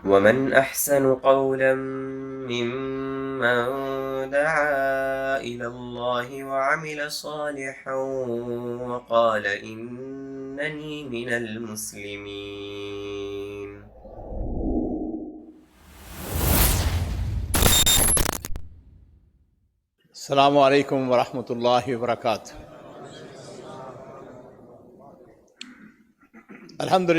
ومن أحسن قولا ممن دعا إلى الله وعمل صالحا وقال إنني من المسلمين. السلام علیکم ورحمۃ اللہ وبرکاتہ. الحمد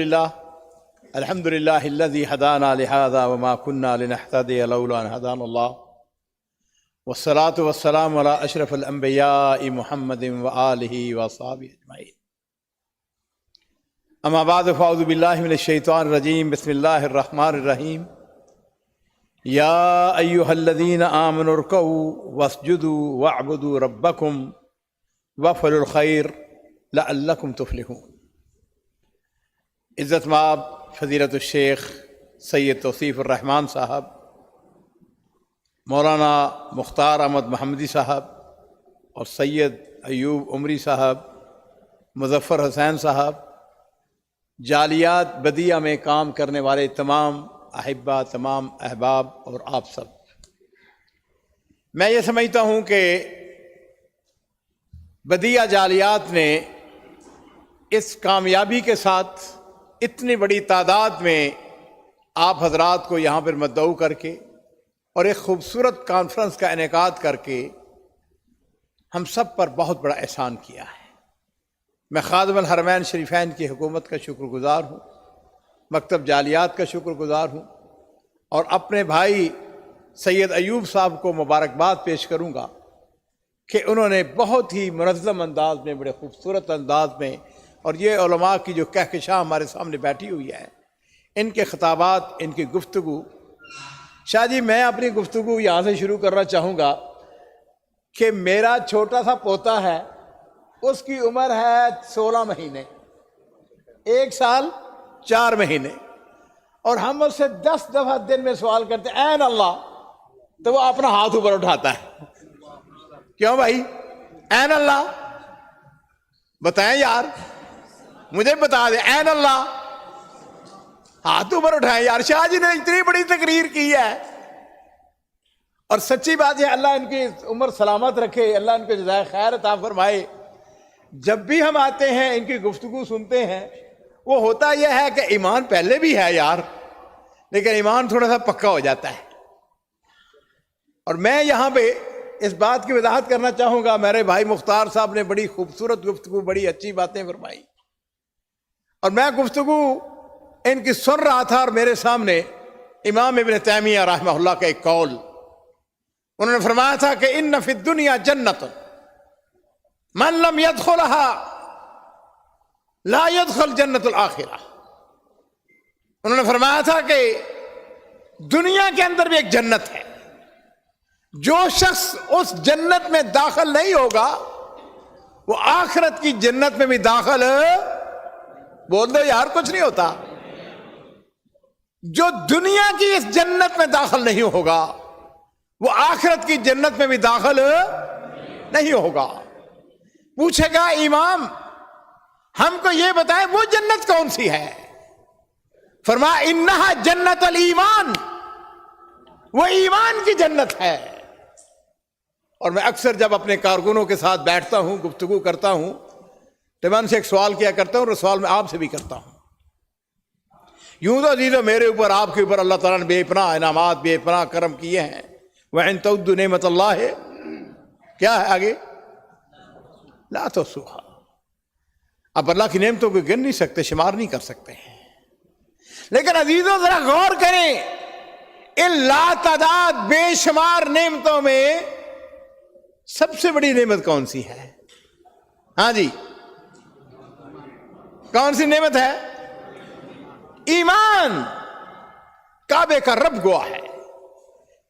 للہ الذی ہدانا لہذا وما كنا لنہتدی لولا ان ہدانا اللہ والصلاة والسلام علی اشرف الانبیاء محمد وآلہ وصحبہ اجمعین. اما بعد فاعوذ باللہ من الشیطان الرجیم. بسم اللہ الرحمن الرحیم. یا ایہا الذین آمنوا ارکعوا واسجدوا واعبدوا ربکم وافعلوا الخیر لعلکم تفلحون. عزت مآب فضیلت الشیخ سید توصیف الرحمن صاحب، مولانا مختار احمد محمدی صاحب اور سید ایوب عمری صاحب، مظفر حسین صاحب، جالیات بدیہ میں کام کرنے والے تمام احبہ، تمام احباب اور آپ سب، میں یہ سمجھتا ہوں کہ بدیہ جالیات نے اس کامیابی کے ساتھ اتنی بڑی تعداد میں آپ حضرات کو یہاں پر مدعو کر کے اور ایک خوبصورت کانفرنس کا انعقاد کر کے ہم سب پر بہت بڑا احسان کیا ہے. میں خادم الحرمین شریفین کی حکومت کا شکر گزار ہوں، مکتب جالیات کا شکر گزار ہوں، اور اپنے بھائی سید ایوب صاحب کو مبارکباد پیش کروں گا کہ انہوں نے بہت ہی منظم انداز میں، بڑے خوبصورت انداز میں، اور یہ علماء کی جو کہکشاں ہمارے سامنے بیٹھی ہوئی ہے، ان کے خطابات، ان کی گفتگو. شاہ جی، میں اپنی گفتگو یہاں سے شروع کرنا چاہوں گا کہ میرا چھوٹا سا پوتا ہے، اس کی عمر ہے 16 مہینے، 1 سال 4 مہینے، اور ہم اس سے 10 دفعہ دن میں سوال کرتے ہیں این اللہ، تو وہ اپنا ہاتھ اوپر اٹھاتا ہے. کیوں بھائی؟ این اللہ بتائیں یار، مجھے بتا دیں، این اللہ، ہاتھ اوپر اٹھائیں یار. شاہ جی نے اتنی بڑی تقریر کی ہے، اور سچی بات ہے، اللہ ان کی عمر سلامت رکھے، اللہ ان کو جزائے خیر عطا فرمائے. جب بھی ہم آتے ہیں، ان کی گفتگو سنتے ہیں، وہ ہوتا یہ ہے کہ ایمان پہلے بھی ہے یار، لیکن ایمان تھوڑا سا پکا ہو جاتا ہے. اور میں یہاں پہ اس بات کی وضاحت کرنا چاہوں گا، میرے بھائی مختار صاحب نے بڑی خوبصورت گفتگو، بڑی اچھی باتیں فرمائی، اور میں گفتگو ان کی سن رہا تھا، اور میرے سامنے امام ابن تیمیہ رحمہ اللہ کا ایک قول، انہوں نے فرمایا تھا کہ ان فی الدنیا جنت من لم يدخلها لا يدخل جنت الآخرہ. انہوں نے فرمایا تھا کہ دنیا کے اندر بھی ایک جنت ہے، جو شخص اس جنت میں داخل نہیں ہوگا وہ آخرت کی جنت میں بھی داخل، بول دو یار کچھ نہیں ہوتا. جو دنیا کی اس جنت میں داخل نہیں ہوگا وہ آخرت کی جنت میں بھی داخل نہیں ہوگا. پوچھے گا امام ہم کو یہ بتائیں وہ جنت کون سی ہے؟ فرمایا انہا جنت الایمان، وہ ایمان کی جنت ہے. اور میں اکثر جب اپنے کارکنوں کے ساتھ بیٹھتا ہوں، گفتگو کرتا ہوں، تو میں ان سے ایک سوال کیا کرتا ہوں، اور سوال میں آپ سے بھی کرتا ہوں. یوں تو عزیزو میرے اوپر، آپ کے اوپر اللہ تعالیٰ نے بے پناہ انعامات، بے پناہ کرم کیے ہیں. وَإِن تَعُدُّوا نِعْمَتَ اللَّهِ، کیا ہے آگے؟ لا تحصوها. اب اللہ کی نعمتوں کو گن نہیں سکتے، شمار نہیں کر سکتے ہیں. لیکن عزیزو ذرا غور کریں، ان لا تعداد بے شمار نعمتوں میں سب سے بڑی نعمت کون سی ہے؟ ہاں جی، کون سی نعمت ہے؟ ایمان. کعبے کا رب گواہ ہے،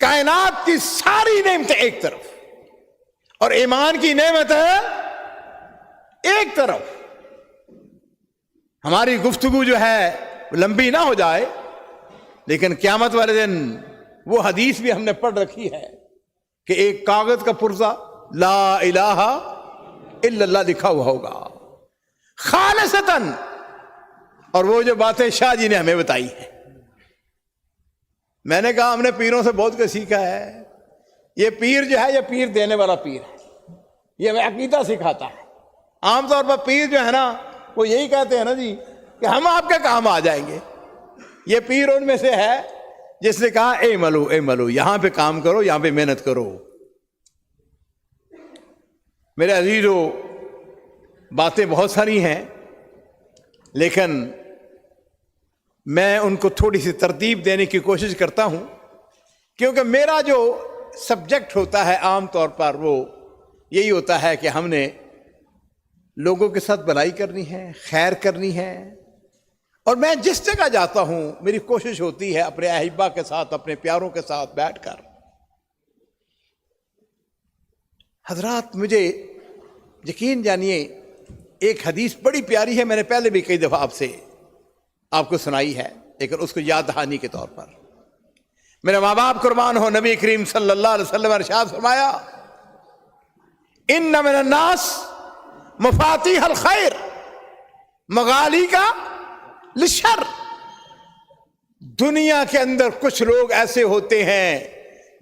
کائنات کی ساری نعمتیں ایک طرف، اور ایمان کی نعمت ہے ایک طرف. ہماری گفتگو جو ہے لمبی نہ ہو جائے، لیکن قیامت والے دن وہ حدیث بھی ہم نے پڑھ رکھی ہے کہ ایک کاغذ کا پرزہ لا الہ الا اللہ لکھا ہوا ہوگا خالصتاً. اور وہ جو باتیں شاہ جی نے ہمیں بتائی ہیں، میں نے کہا ہم نے پیروں سے بہت کچھ سیکھا ہے، یہ پیر جو ہے یہ پیر دینے والا پیر ہے، یہ عقیدہ سکھاتا ہے۔ عام طور پر پیر جو ہے نا وہ یہی کہتے ہیں نا جی کہ ہم آپ کے کام آ جائیں گے۔ یہ پیر ان میں سے ہے جس نے کہا اے ملو یہاں پہ کام کرو، یہاں پہ محنت کرو۔ میرے عزیزو، باتیں بہت ساری ہیں لیکن میں ان کو تھوڑی سی ترتیب دینے کی کوشش کرتا ہوں، کیونکہ میرا جو سبجیکٹ ہوتا ہے عام طور پر وہ یہی ہوتا ہے کہ ہم نے لوگوں کے ساتھ بھلائی کرنی ہے، خیر کرنی ہے، اور میں جس جگہ جاتا ہوں میری کوشش ہوتی ہے اپنے احبہ کے ساتھ، اپنے پیاروں کے ساتھ بیٹھ کر۔ حضرات مجھے یقین جانیے ایک حدیث بڑی پیاری ہے، میں نے پہلے بھی کئی دفعہ آپ کو سنائی ہے، لیکن اس کو یاد دہانی کے طور پر میرے ماں باپ قربان ہو، نبی کریم صلی اللہ علیہ وسلم نے ارشاد فرمایا ان من الناس مفاتیح الخیر مغالیق للشر۔ دنیا کے اندر کچھ لوگ ایسے ہوتے ہیں،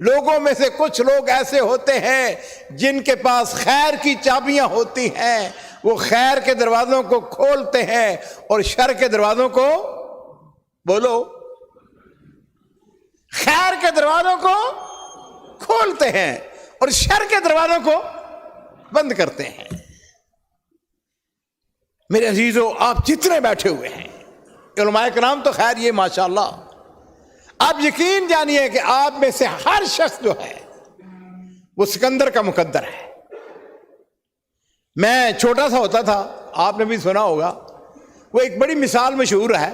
لوگوں میں سے کچھ لوگ ایسے ہوتے ہیں جن کے پاس خیر کی چابیاں ہوتی ہیں، وہ خیر کے دروازوں کو کھولتے ہیں اور شر کے دروازوں کو، بولو، خیر کے دروازوں کو کھولتے ہیں اور شر کے دروازوں کو بند کرتے ہیں۔ میرے عزیزو، آپ جتنے بیٹھے ہوئے ہیں علماء کرام تو خیر یہ ماشاءاللہ، آپ یقین جانیے کہ آپ میں سے ہر شخص جو ہے وہ سکندر کا مقدر ہے۔ میں چھوٹا سا ہوتا تھا، آپ نے بھی سنا ہوگا، وہ ایک بڑی مثال مشہور ہے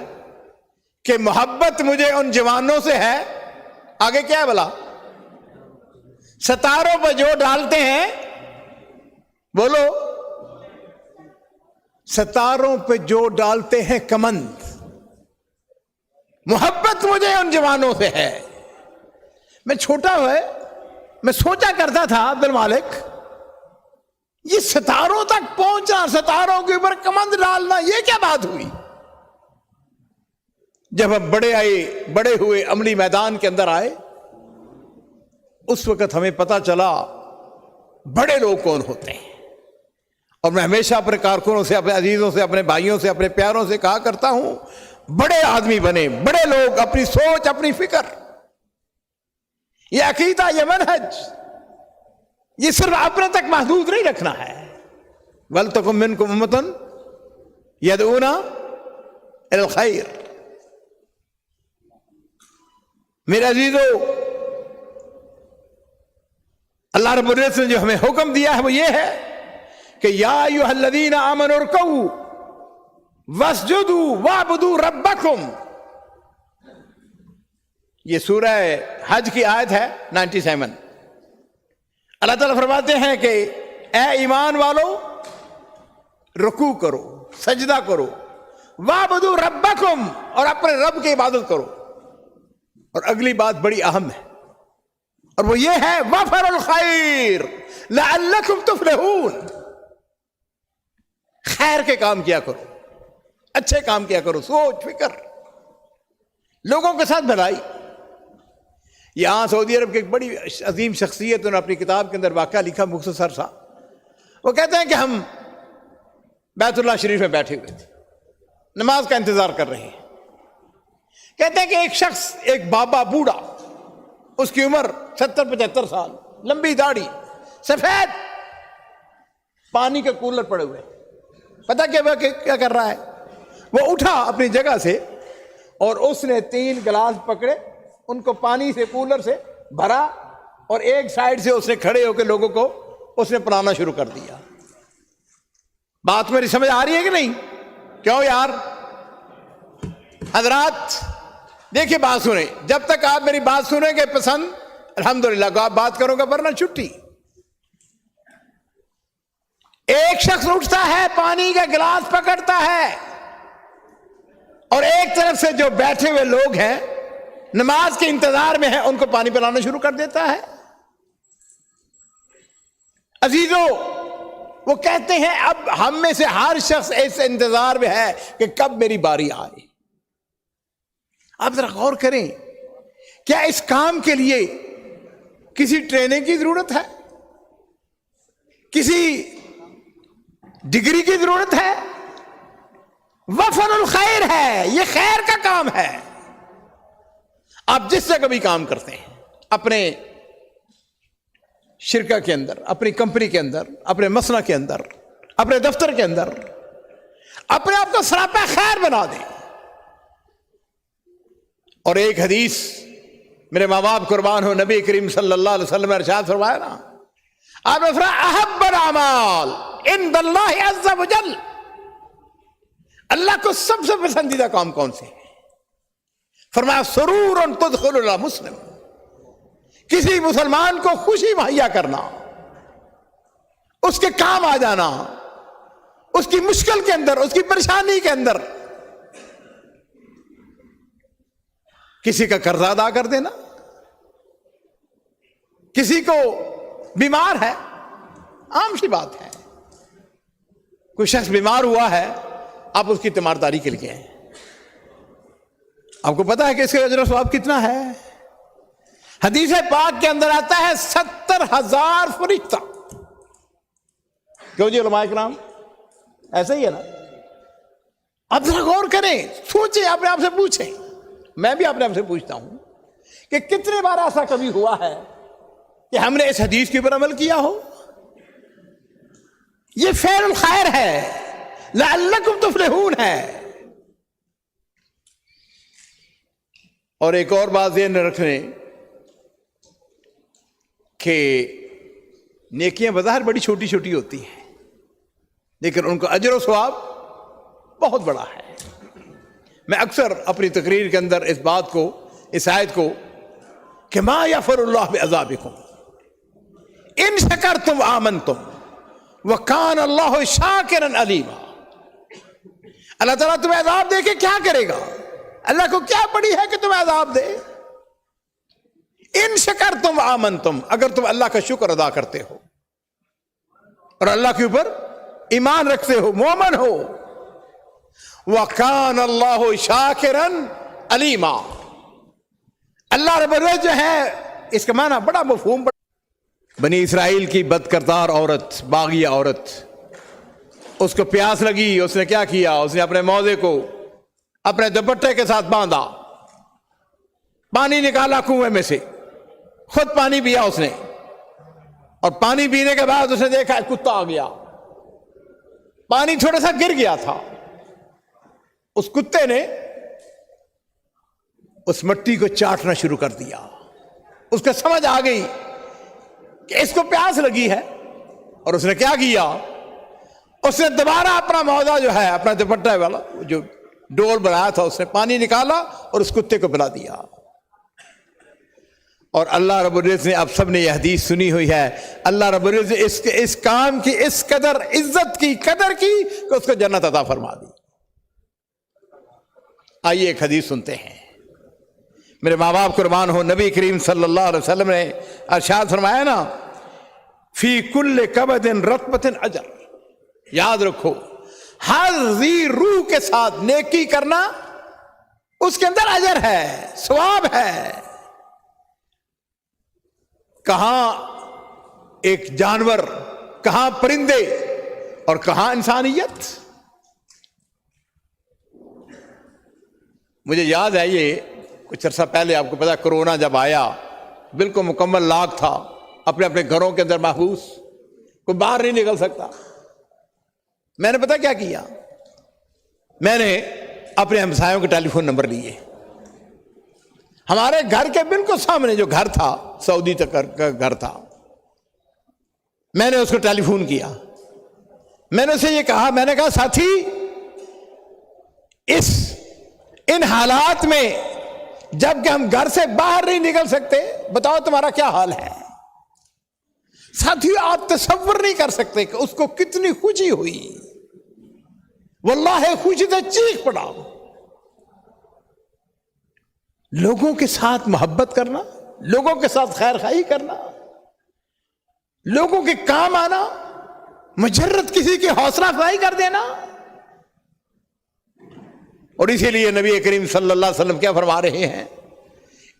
کہ محبت مجھے ان جوانوں سے ہے، آگے کیا ہے بلا، ستاروں پہ جو ڈالتے ہیں، بولو، ستاروں پہ جو ڈالتے ہیں کمند، محبت مجھے ان جوانوں سے ہے۔ میں چھوٹا ہوئے میں سوچا کرتا تھا عبد المالک، یہ ستاروں تک پہنچنا، ستاروں کے اوپر کمند ڈالنا، یہ کیا بات ہوئی؟ جب ہم بڑے ہوئے عملی میدان کے اندر آئے، اس وقت ہمیں پتا چلا بڑے لوگ کون ہوتے ہیں۔ اور میں ہمیشہ اپنے کارکنوں سے، اپنے عزیزوں سے، اپنے بھائیوں سے، اپنے پیاروں سے کہا کرتا ہوں، بڑے آدمی بنے، بڑے لوگ، اپنی سوچ، اپنی فکر، یہ عقیدہ، یہ منہج، یہ صرف اپنے تک محدود نہیں رکھنا ہے۔ وَلْتَكُن مِّنكُمْ أُمَّةٌ يَدْعُونَ إِلَى الْخَيْرِ۔ میرے عزیزو، اللہ رب العزت نے جو ہمیں حکم دیا ہے وہ یہ ہے کہ یا ایھا الذین آمنوا ارکعوا واسجدوا واعبدوا ربکم۔ یہ سورہ حج کی آیت ہے 97۔ اللہ تعالیٰ فرماتے ہیں کہ اے ایمان والو، رکوع کرو، سجدہ کرو، واعبدوا ربکم، اور اپنے رب کی عبادت کرو۔ اور اگلی بات بڑی اہم ہے، اور وہ یہ ہے وَافْعَلُوا الْخَيْرَ لَعَلَّكُمْ تُفْلِحُونَ۔ خیر کے کام کیا کرو، اچھے کام کیا کرو، سوچ فکر، لوگوں کے ساتھ بھلائی۔ یہاں سعودی عرب کی ایک بڑی عظیم شخصیت نے اپنی کتاب کے اندر واقعہ لکھا مختصر سا، وہ کہتے ہیں کہ ہم بیت اللہ شریف میں بیٹھے ہوئے تھے، نماز کا انتظار کر رہے ہیں۔ کہتے ہیں کہ ایک شخص، ایک بابا بوڑھا، اس کی عمر 70-75 سال، لمبی داڑھی، سفید، پانی کے کولر پڑے ہوئے، پتہ کیا کر رہا ہے؟ وہ اٹھا اپنی جگہ سے اور اس نے 3 گلاس پکڑے، ان کو پانی سے کولر سے بھرا، اور ایک سائیڈ سے اس نے کھڑے ہو کے لوگوں کو اس نے پلانا شروع کر دیا۔ بات میری سمجھ آ رہی ہے کہ نہیں؟ کیوں یار؟ حضرات دیکھیے، بات سنیں، جب تک آپ میری بات سنیں گے پسند، الحمدللہ کو آپ بات کرو گے، ورنہ چھٹی۔ ایک شخص اٹھتا ہے، پانی کا گلاس پکڑتا ہے، اور ایک طرف سے جو بیٹھے ہوئے لوگ ہیں، نماز کے انتظار میں ہیں، ان کو پانی پلانا شروع کر دیتا ہے۔ عزیزو، وہ کہتے ہیں اب ہم میں سے ہر شخص اس انتظار میں ہے کہ کب میری باری آئے۔ آپ ذرا غور کریں کیا اس کام کے لیے کسی ٹریننگ کی ضرورت ہے؟ کسی ڈگری کی ضرورت ہے؟ وفن الخیر ہے، یہ خیر کا کام ہے۔ آپ جس جگہ بھی کام کرتے ہیں، اپنے شرکت کے اندر، اپنی کمپنی کے اندر، اپنے مصنع کے اندر، اپنے دفتر کے اندر، اپنے آپ کو سراپا خیر بنا دیں۔ اور ایک حدیث، میرے ماں باپ قربان ہو، نبی کریم صلی اللہ علیہ وسلم نے ارشاد فرمایا نا، آپ نے فرمایا احب الاعمال عند اللہ عز وجل، اللہ کو سب سے پسندیدہ کام کون سے ہے؟ فرمایا سرور تدخل علی مسلم، کسی مسلمان کو خوشی مہیا کرنا، اس کے کام آ جانا، اس کی مشکل کے اندر، اس کی پریشانی کے اندر، کسی کا قرضہ ادا کر دینا، کسی کو بیمار ہے، عام سی بات ہے، کوئی شخص بیمار ہوا ہے، آپ اس کی تیمارداری کے لیے ہیں، آپ کو پتا ہے کہ اس کے اجر و ثواب کتنا ہے؟ حدیث پاک کے اندر آتا ہے 70,000 فرشتہ۔ کیوں جی علماء کرام، ایسا ہی ہے نا؟ آپ ذرا غور کریں، سوچیں، اپنے آپ سے پوچھیں، میں بھی اپنے آپ سے پوچھتا ہوں کہ کتنے بار ایسا کبھی ہوا ہے کہ ہم نے اس حدیث کے اوپر عمل کیا ہو؟ یہ فعل الخیر ہے، لعلکم تفلحون ہے۔ اور ایک اور بات ذہن میں رکھیں کہ نیکیاں بظاہر بڑی چھوٹی چھوٹی ہوتی ہیں، لیکن ان کا اجر و ثواب بہت بڑا ہے۔ میں اکثر اپنی تقریر کے اندر اس بات کو، اس آیت کو، کہ ما یغفر اللہ بعذابکم ان شکرتم وآمنتم وکان اللہ شاکرا علیما، اللہ تعالیٰ تمہیں عذاب دے کے کیا کرے گا؟ اللہ کو کیا پڑی ہے کہ تمہیں عذاب دے؟ ان شکرتم وآمنتم، اگر تم اللہ کا شکر ادا کرتے ہو اور اللہ کے اوپر ایمان رکھتے ہو، مومن ہو، وَكَانَ اللَّهُ شَاكِرًا عَلِيمًا، اللہ رب العزت جو ہے، اس کا معنی بڑا مفہوم، بنی اسرائیل کی بد کردار عورت، باغی عورت، اس کو پیاس لگی، اس نے کیا کیا؟ اس نے اپنے موزے کو اپنے دوپٹے کے ساتھ باندھا، پانی نکالا کنویں میں سے، خود پانی پیا اس نے، اور پانی پینے کے بعد اس نے دیکھا ایک کتا آ گیا، پانی تھوڑا سا گر گیا تھا، اس کتے نے اس مٹی کو چاٹنا شروع کر دیا، اس کو سمجھ آ گئی کہ اس کو پیاس لگی ہے، اور اس نے کیا کیا؟ اس نے دوبارہ اپنا موزہ جو ہے، اپنا دوپٹہ والا جو ڈول بنایا تھا، اس نے پانی نکالا اور اس کتے کو پلا دیا۔ اور اللہ رب العزت نے، اب سب نے یہ حدیث سنی ہوئی ہے، اللہ رب العزت اس کام کی اس قدر عزت کی، قدر کی کہ اس کو جنت عطا فرما دی۔ آئیے ایک حدیث سنتے ہیں، میرے ماں باپ قربان ہو، نبی کریم صلی اللہ علیہ وسلم نے ارشاد فرمایا نا، فی کل کبد رطبۃ اجر، یاد رکھو، ہر ذی روح کے ساتھ نیکی کرنا، اس کے اندر اجر ہے، ثواب ہے۔ کہاں ایک جانور، کہاں پرندے، اور کہاں انسانیت۔ مجھے یاد ہے، یہ کچھ عرصہ پہلے، آپ کو پتا کرونا جب آیا، بالکل مکمل لاک تھا، اپنے اپنے گھروں کے اندر محبوس، کوئی باہر نہیں نکل سکتا۔ میں نے پتا کیا میں نے اپنے ہمسایوں کے ٹیلی فون نمبر لیے، ہمارے گھر کے بالکل سامنے جو گھر تھا، سعودی تک کا گھر تھا، میں نے اس کو ٹیلی فون کیا، میں نے اسے یہ کہا، میں نے کہا ساتھی، ان حالات میں جب کہ ہم گھر سے باہر نہیں نکل سکتے، بتاؤ تمہارا کیا حال ہے؟ ساتھی آپ تصور نہیں کر سکتے کہ اس کو کتنی خوشی ہوئی، واللہ خوشی سے چیخ پڑا۔ لوگوں کے ساتھ محبت کرنا، لوگوں کے ساتھ خیر خواہی کرنا، لوگوں کے کام آنا، مجرد کسی کی حوصلہ افزائی کر دینا۔ اور اسی لیے نبی کریم صلی اللہ علیہ وسلم کیا فرما رہے ہیں،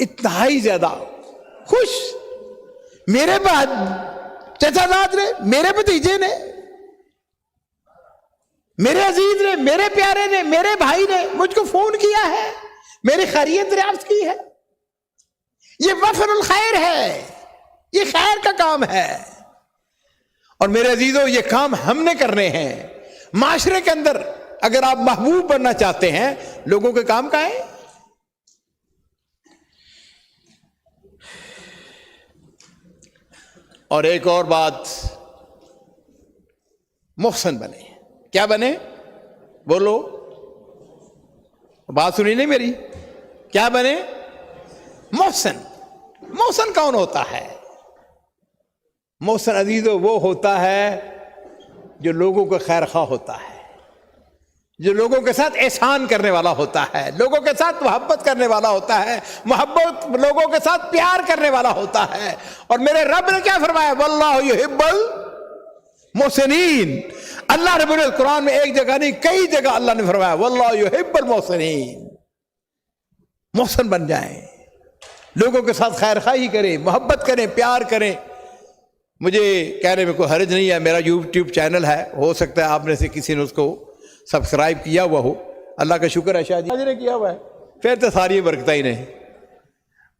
انتہائی زیادہ خوش. میرے بعد چچا زاد نے، میرے بھتیجے نے، میرے عزیز نے، میرے پیارے نے، میرے بھائی نے مجھ کو فون کیا ہے، میری خیریت دریافت کی ہے. یہ وفر الخیر ہے، یہ خیر کا کام ہے. اور میرے عزیزوں یہ کام ہم نے کرنے ہیں. معاشرے کے اندر اگر آپ محبوب بننا چاہتے ہیں، لوگوں کے کام کا ہے. اور ایک اور بات، محسن بنے. کیا بنے؟ بولو، بات سنی نہیں میری؟ کیا بنے؟ محسن. محسن کون ہوتا ہے؟ محسن عزیزو وہ ہوتا ہے جو لوگوں کا خیر خواہ ہوتا ہے، جو لوگوں کے ساتھ احسان کرنے والا ہوتا ہے، لوگوں کے ساتھ محبت کرنے والا ہوتا ہے، محبت لوگوں کے ساتھ پیار کرنے والا ہوتا ہے. اور میرے رب نے کیا فرمایا؟ واللہ یحب المحسنین. اللہ رب العزت قرآن میں ایک جگہ نہیں کئی جگہ اللہ نے فرمایا واللہ یحب المحسنین. محسن بن جائیں، لوگوں کے ساتھ خیر خواہی کریں، محبت کریں، پیار کریں. مجھے کہنے میں کوئی حرج نہیں ہے، میرا یوٹیوب چینل ہے، ہو سکتا ہے آپ نے سے کسی نے اس کو سبسکرائب کیا ہوا ہو. اللہ کا شکر ہے شاہ جی نے کیا ہوا ہے، پھر تو ساری برکتیں ہی نہیں.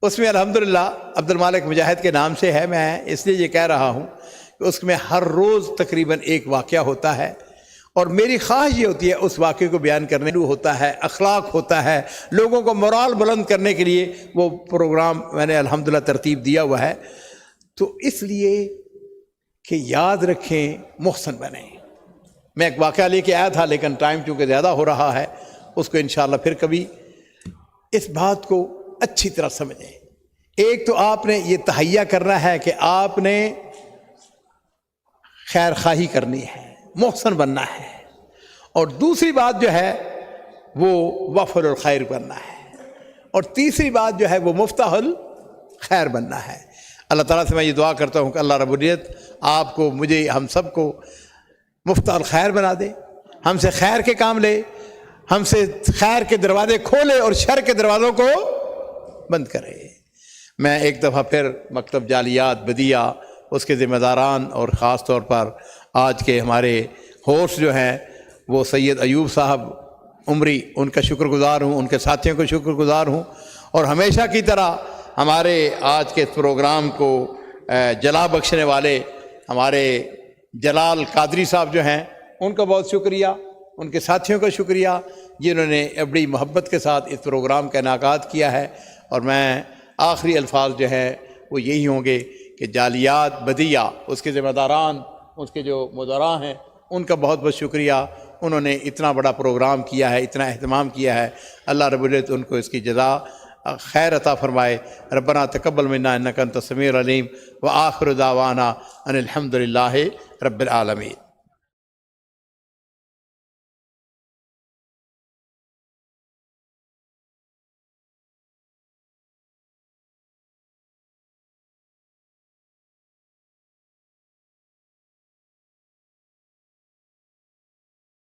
اس میں الحمدللہ عبد المالک مجاہد کے نام سے ہے. میں اس لیے یہ کہہ رہا ہوں کہ اس میں ہر روز تقریباً ایک واقعہ ہوتا ہے، اور میری خواہش یہ ہوتی ہے اس واقعے کو بیان کرنے ہوتا ہے، اخلاق ہوتا ہے، لوگوں کو مورال بلند کرنے کے لیے وہ پروگرام میں نے الحمدللہ ترتیب دیا ہوا ہے. تو اس لیے کہ یاد رکھیں، محسن بنیں. میں ایک واقعہ لے کے آیا تھا لیکن ٹائم چونکہ زیادہ ہو رہا ہے، اس کو انشاءاللہ پھر کبھی. اس بات کو اچھی طرح سمجھیں. ایک تو آپ نے یہ تہیہ کرنا ہے کہ آپ نے خیر خواہی کرنی ہے، محسن بننا ہے. اور دوسری بات جو ہے وہ وفر الخیر بننا ہے. اور تیسری بات جو ہے وہ مفتاح الخیر بننا ہے. اللہ تعالیٰ سے میں یہ دعا کرتا ہوں کہ اللہ رب العزت آپ کو، مجھے، ہم سب کو مفتاح الخیر بنا دے، ہم سے خیر کے کام لے، ہم سے خیر کے دروازے کھولے اور شر کے دروازوں کو بند کرے. میں ایک دفعہ پھر مکتب جالیات بدیہ، اس کے ذمہ داران اور خاص طور پر آج کے ہمارے ہوسٹ جو ہیں وہ سید ایوب صاحب عمری، ان کا شکر گزار ہوں، ان کے ساتھیوں کو شکر گزار ہوں. اور ہمیشہ کی طرح ہمارے آج کے پروگرام کو جلا بخشنے والے ہمارے جلال قادری صاحب جو ہیں، ان کا بہت شکریہ، ان کے ساتھیوں کا شکریہ جنہوں نے بڑی محبت کے ساتھ اس پروگرام کا انعقاد کیا ہے. اور میں آخری الفاظ جو ہیں وہ یہی ہوں گے کہ جالیات بدیہ، اس کے ذمہ داران، اس کے جو مدراء ہیں، ان کا بہت بہت شکریہ. انہوں نے اتنا بڑا پروگرام کیا ہے، اتنا اہتمام کیا ہے. اللہ رب العزت ان کو اس کی جزا خیر عطا فرمائے. ربنا تقبل منا انک انت السمیع العلیم وآخر دعوانا ان الحمد للہ رب العالمین.